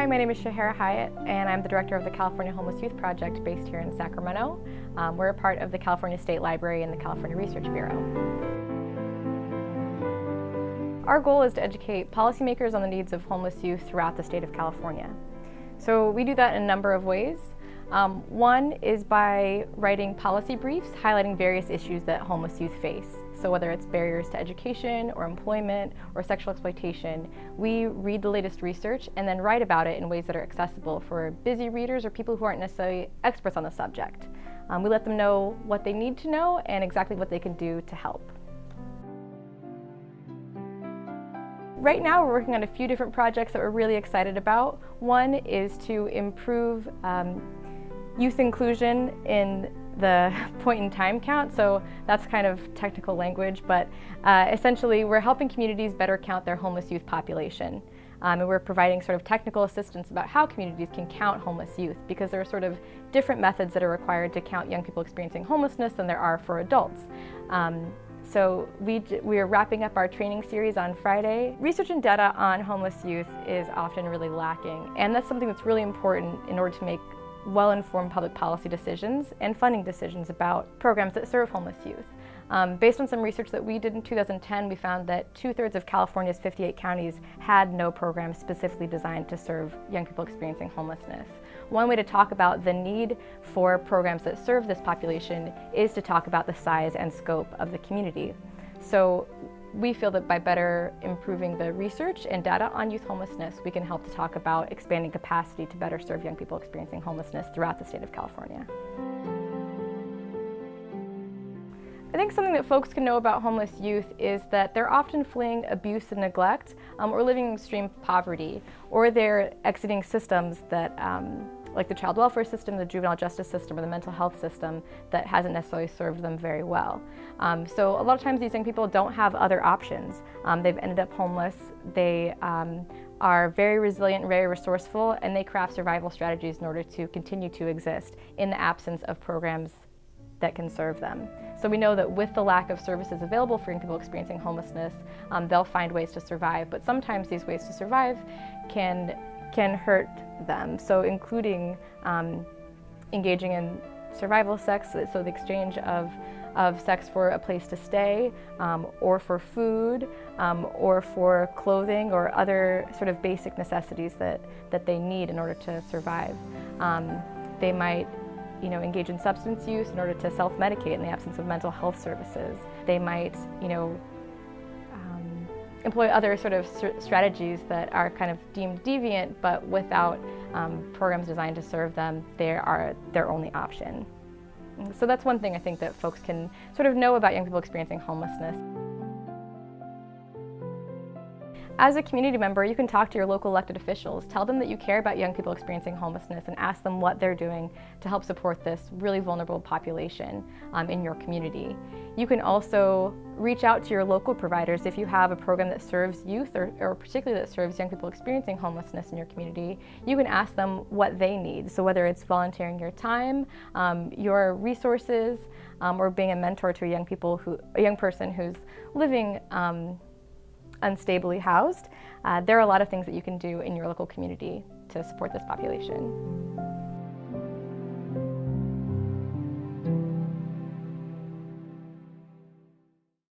Hi, my name is Shahera Hyatt, and I'm the director of the California Homeless Youth Project based here in Sacramento. We're a part of the California State Library and the California Research Bureau. Our goal is to educate policymakers on the needs of homeless youth throughout the state of California. So we do that in a number of ways. One is by writing policy briefs highlighting various issues that homeless youth face. So whether it's barriers to education or employment or sexual exploitation, we read the latest research and then write about it in ways that are accessible for busy readers or people who aren't necessarily experts on the subject. We let them know what they need to know and exactly what they can do to help. Right now we're working on a few different projects that we're really excited about. One is to improve youth inclusion in the point in time count, so that's kind of technical language, but essentially we're helping communities better count their homeless youth population. And we're providing sort of technical assistance about how communities can count homeless youth, because there are sort of different methods that are required to count young people experiencing homelessness than there are for adults. So we are wrapping up our training series on Friday. Research and data on homeless youth is often really lacking, and that's something that's really important in order to make well-informed public policy decisions and funding decisions about programs that serve homeless youth. Based on some research that we did in 2010, we found that 2/3 of California's 58 counties had no programs specifically designed to serve young people experiencing homelessness. One way to talk about the need for programs that serve this population is to talk about the size and scope of the community. So we feel that by better improving the research and data on youth homelessness, we can help to talk about expanding capacity to better serve young people experiencing homelessness throughout the state of California. I think something that folks can know about homeless youth is that they're often fleeing abuse and neglect, or living in extreme poverty, or they're exiting systems that like the child welfare system, the juvenile justice system, or the mental health system that hasn't necessarily served them very well. So a lot of times these young people don't have other options. They've ended up homeless. They are very resilient and very resourceful, and they craft survival strategies in order to continue to exist in the absence of programs that can serve them. So we know that with the lack of services available for young people experiencing homelessness, they'll find ways to survive, but sometimes these ways to survive can hurt them. So including engaging in survival sex, so the exchange of sex for a place to stay, or for food, or for clothing, or other sort of basic necessities that they need in order to survive. They might engage in substance use in order to self-medicate in the absence of mental health services. They might, employ other sort of strategies that are kind of deemed deviant, but without programs designed to serve them, they are their only option. So that's one thing I think that folks can sort of know about young people experiencing homelessness. As a community member, you can talk to your local elected officials. Tell them that you care about young people experiencing homelessness and ask them what they're doing to help support this really vulnerable population in your community. You can also reach out to your local providers if you have a program that serves youth or particularly that serves young people experiencing homelessness in your community. You can ask them what they need. So whether it's volunteering your time, your resources, or being a mentor to a young person who's living unstably housed, there are a lot of things that you can do in your local community to support this population.